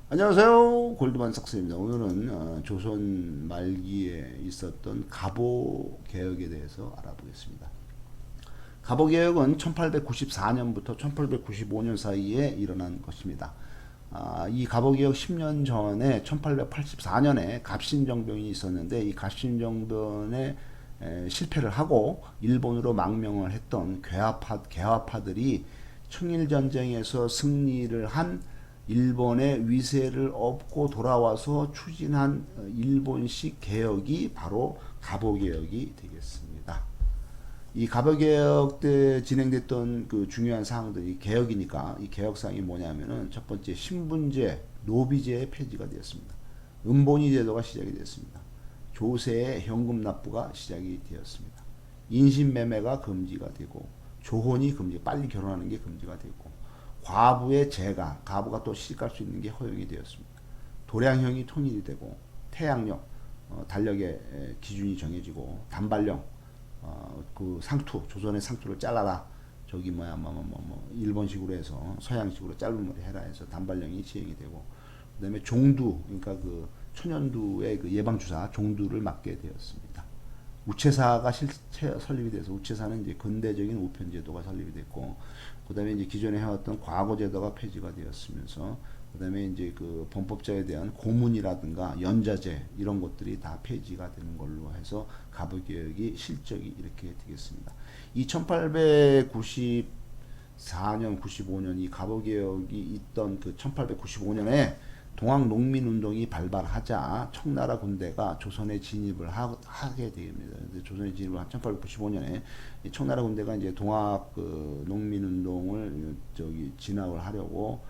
안녕하세요. 골드만삭스입니다. 오늘은 조선 말기에 있었던 갑오개혁에 대해서 알아보겠습니다. 갑오개혁은 1894년부터 1895년 사이에 일어난 것입니다. 이 갑오개혁 10년 전에 1884년에 갑신정변이 있었는데 이 갑신정변에 실패를 하고 일본으로 망명을 했던 개화파들이 청일전쟁에서 승리를 한 일본의 위세를 업고 돌아와서 추진한 일본식 개혁이 바로 갑오개혁이 되겠습니다. 이 갑오개혁 때 진행됐던 그 중요한 사항들이 개혁이니까 이 개혁사항이 뭐냐면은 첫 번째 신분제, 노비제의 폐지가 되었습니다. 은본위 제도가 시작이 되었습니다. 조세의 현금 납부가 시작이 되었습니다. 인신매매가 금지가 되고 조혼이 금지, 빨리 결혼하는 게 금지가 되고 과부의 재가, 가부가 또 시집갈 수 있는 게 허용이 되었습니다. 도량형이 통일이 되고 태양력, 달력의 기준이 정해지고 단발령, 그 상투, 조선의 상투를 잘라라. 저기 일본식으로 해서 서양식으로 짧은 머리 해라 해서 단발령이 시행이 되고 그다음에 종두, 그러니까 그 천연두의 그 예방 주사 종두를 맡게 되었습니다. 우체사가 설립이 돼서 우체사는 이제 근대적인 우편 제도가 설립이 됐고 그다음에 이제 기존에 해왔던 과거 제도가 폐지가 되었으면서 그다음에 이제 그 범법자에 대한 고문이라든가 연자제 이런 것들이 다 폐지가 되는 걸로 해서 갑오개혁이 실적이 이렇게 되겠습니다. 이 1894년, 95년 이 갑오개혁이 있던 그 1895년에 동학농민운동이 발발하자 청나라 군대가 조선에 진입을 하게 됩니다. 조선에 진입을 한 1895년에 청나라 군대가 이제 동학 그 농민운동을 진압을 하려고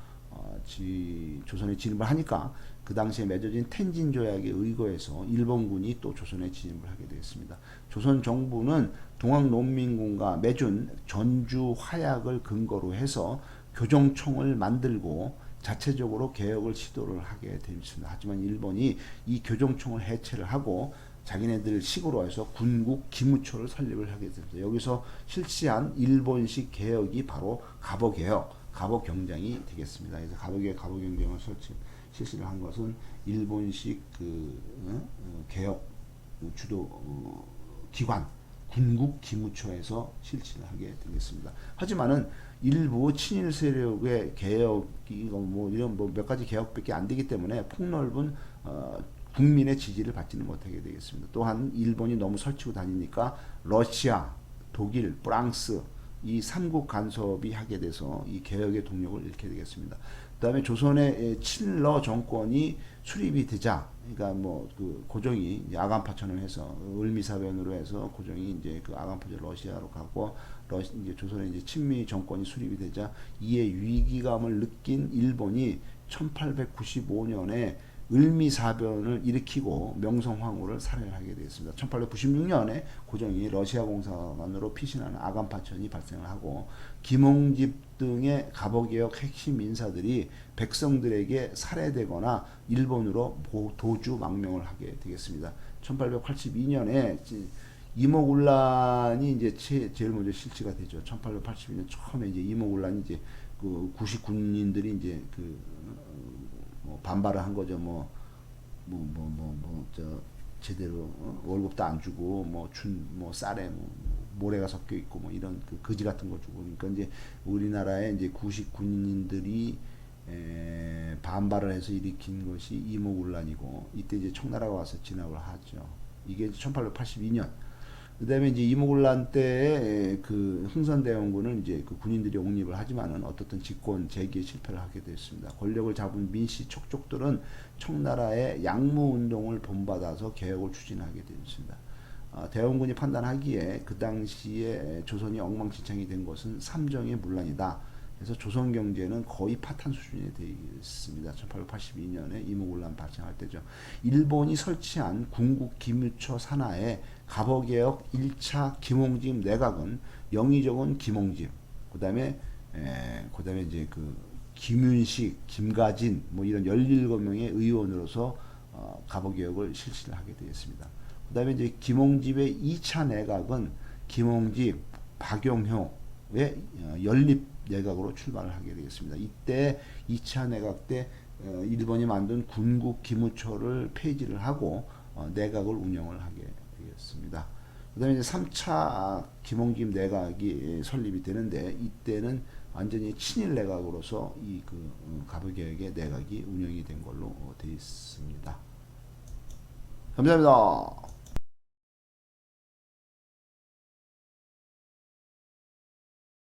조선에 진입을 하니까 그 당시에 맺어진 텐진 조약에 의거해서 일본군이 또 조선에 진입을 하게 되었습니다. 조선 정부는 동학농민군과 맺은 전주 화약을 근거로 해서 교정청을 만들고 자체적으로 개혁을 시도를 하게 되었습니다. 하지만 일본이 이 교정청을 해체를 하고 자기네들 식으로 해서 군국 기무초를 설립을 하게 됩니다. 여기서 실시한 일본식 개혁이 바로 갑오개혁, 갑오경장이 되겠습니다. 그래서 갑오개혁, 갑오경장을 실시를 한 것은 일본식 개혁 주도 기관 군국 기무처에서 실시를 하게 되겠습니다. 하지만은 일부 친일 세력의 개혁이 뭐 이런 뭐 몇 가지 개혁밖에 안 되기 때문에 폭넓은 국민의 지지를 받지는 못하게 되겠습니다. 또한 일본이 너무 설치고 다니니까 러시아, 독일, 프랑스 이 삼국 간섭이 하게 돼서 이 개혁의 동력을 잃게 되겠습니다. 그다음에 조선의 친러 정권이 수립이 되자, 그러니까 뭐 그 고종이 아간파천을 해서 을미사변으로 해서 고종이 이제 그 아간파천 러시아로 가고 이제 조선의 이제 친미 정권이 수립이 되자 이에 위기감을 느낀 일본이 1895년에 을미사변을 일으키고 명성황후를 살해하게 되었습니다. 1896년에 고종이 러시아 공산으로 피신하는 아간파천이 발생을 하고 김홍집 등의 갑오개혁 핵심 인사들이 백성들에게 살해되거나 일본으로 도주 망명을 하게 되겠습니다. 1882년에 이모군란이 이제 제일 먼저 실시가 되죠. 1882년 처음에 이제 이모군란이 이제 그 구식 군인들이 이제 뭐 반발을 한 거죠. 저 제대로 월급도 안 주고 뭐 쌀에 모래가 섞여 있고 뭐 이런 그 거지 같은 거 주고 그러니까 이제 우리나라의 이제 구식 군인들이 반발을 해서 일으킨 것이 이모군란이고 이때 이제 청나라가 와서 진압을 하죠. 이게 1882년. 그다음에 이제 이모군란 때에 그 흥선대원군은 이제 그 군인들이 옹립을 하지만은 어떻든 집권 재기에 실패를 하게 됐습니다. 권력을 잡은 민씨 척족들은 청나라의 양무 운동을 본받아서 개혁을 추진하게 됐습니다. 대원군이 판단하기에 그 당시에 조선이 엉망진창이 된 것은 삼정의 문란이다. 그래서 조선 경제는 거의 파탄 수준이 되어 있습니다. 1882년에 이모군란 발생할 때죠. 일본이 설치한 군국 기무처 산하에 갑오개혁 1차 김홍집 내각은 영의정은 김홍집, 그다음에 이제 그 김윤식, 김가진 뭐 이런 17명의 의원으로서 갑오개혁을 실시를 하게 되었습니다. 그다음에 이제 김홍집의 2차 내각은 김홍집, 박용효의 연립 내각으로 출마를 하게 되겠습니다. 이때 2차 내각 때 일본이 만든 군국 기무초를 폐지를 하고 내각을 운영을 하게 되었습니다. 그 다음에 이제 3차 김홍김 내각이 설립이 되는데 이때는 완전히 친일 내각으로서 이 갑오개혁의 내각이 운영이 된 걸로 되어 있습니다. 감사합니다.